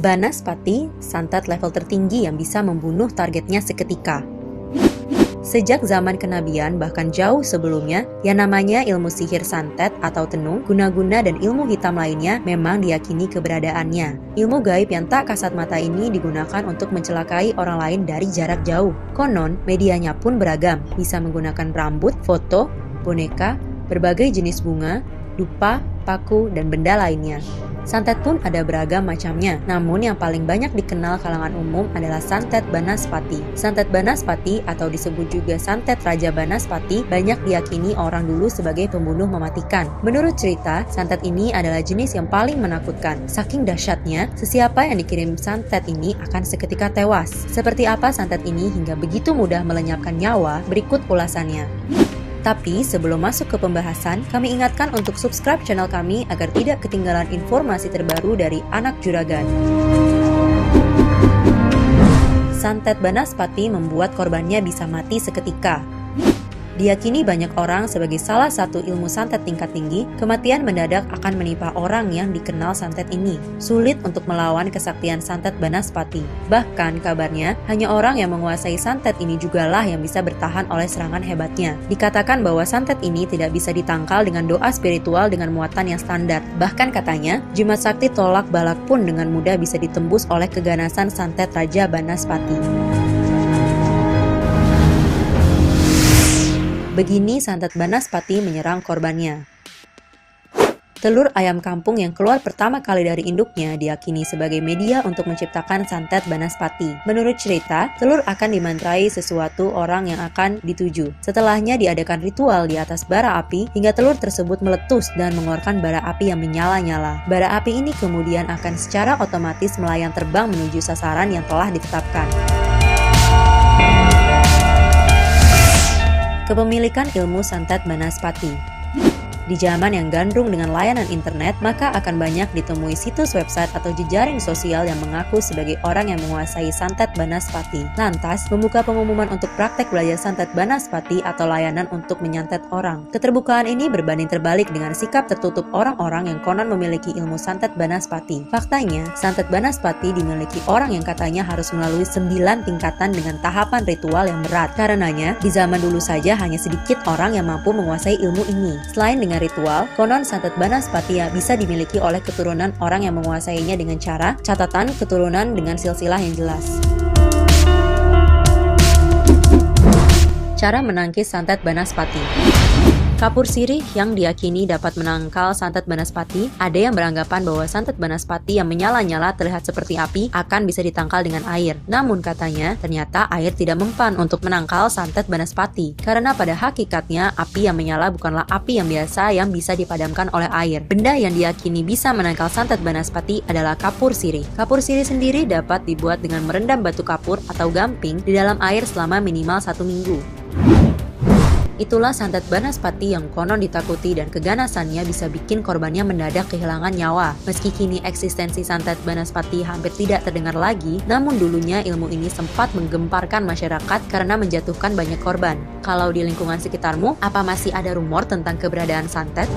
Banaspati, santet level tertinggi yang bisa membunuh targetnya seketika. Sejak zaman kenabian, bahkan jauh sebelumnya, yang namanya ilmu sihir santet atau tenung, guna-guna dan ilmu hitam lainnya memang diyakini keberadaannya. Ilmu gaib yang tak kasat mata ini digunakan untuk mencelakai orang lain dari jarak jauh. Konon, medianya pun beragam, bisa menggunakan rambut, foto, boneka, berbagai jenis bunga, dupa, paku, dan benda lainnya. Santet pun ada beragam macamnya, namun yang paling banyak dikenal kalangan umum adalah santet Banaspati. Santet Banaspati atau disebut juga santet Raja Banaspati banyak diyakini orang dulu sebagai pembunuh mematikan. Menurut cerita, santet ini adalah jenis yang paling menakutkan. Saking dahsyatnya, sesiapa yang dikirim santet ini akan seketika tewas. Seperti apa santet ini hingga begitu mudah melenyapkan nyawa? Berikut ulasannya. Tapi sebelum masuk ke pembahasan, kami ingatkan untuk subscribe channel kami agar tidak ketinggalan informasi terbaru dari Anak Juragan. Santet Banaspati membuat korbannya bisa mati seketika. Diyakini banyak orang sebagai salah satu ilmu santet tingkat tinggi, kematian mendadak akan menimpa orang yang dikenal santet ini. Sulit untuk melawan kesaktian santet Banaspati. Bahkan kabarnya, hanya orang yang menguasai santet ini jugalah yang bisa bertahan oleh serangan hebatnya. Dikatakan bahwa santet ini tidak bisa ditangkal dengan doa spiritual dengan muatan yang standar. Bahkan katanya, jimat sakti tolak balak pun dengan mudah bisa ditembus oleh keganasan santet Raja Banaspati. Begini santet Banaspati menyerang korbannya. Telur ayam kampung yang keluar pertama kali dari induknya diyakini sebagai media untuk menciptakan santet Banaspati. Menurut cerita, telur akan dimantrai sesuatu orang yang akan dituju. Setelahnya diadakan ritual di atas bara api hingga telur tersebut meletus dan mengeluarkan bara api yang menyala-nyala. Bara api ini kemudian akan secara otomatis melayang terbang menuju sasaran yang telah ditetapkan. Kepemilikan ilmu santet Banaspati. Di zaman yang gandrung dengan layanan internet, maka akan banyak ditemui situs website atau jejaring sosial yang mengaku sebagai orang yang menguasai santet Banaspati. Lantas, membuka pengumuman untuk praktek belajar santet Banaspati atau layanan untuk menyantet orang. Keterbukaan ini berbanding terbalik dengan sikap tertutup orang-orang yang konon memiliki ilmu santet Banaspati. Faktanya, santet Banaspati dimiliki orang yang katanya harus melalui 9 tingkatan dengan tahapan ritual yang berat. Karenanya, di zaman dulu saja hanya sedikit orang yang mampu menguasai ilmu ini. Selain dengan ritual, konon santet Banaspati bisa dimiliki oleh keturunan orang yang menguasainya dengan cara catatan keturunan dengan silsilah yang jelas. Cara menangkis santet Banaspati. Kapur sirih yang diyakini dapat menangkal santet Banaspati. Ada yang beranggapan bahwa santet Banaspati yang menyala-nyala terlihat seperti api akan bisa ditangkal dengan air. Namun katanya, ternyata air tidak mempan untuk menangkal santet Banaspati. Karena pada hakikatnya, api yang menyala bukanlah api yang biasa yang bisa dipadamkan oleh air. Benda yang diyakini bisa menangkal santet Banaspati adalah kapur sirih. Kapur sirih sendiri dapat dibuat dengan merendam batu kapur atau gamping di dalam air selama minimal 1 minggu. Itulah santet Banaspati yang konon ditakuti dan keganasannya bisa bikin korbannya mendadak kehilangan nyawa. Meski kini eksistensi santet Banaspati hampir tidak terdengar lagi, namun dulunya ilmu ini sempat menggemparkan masyarakat karena menjatuhkan banyak korban. Kalau di lingkungan sekitarmu, apa masih ada rumor tentang keberadaan santet?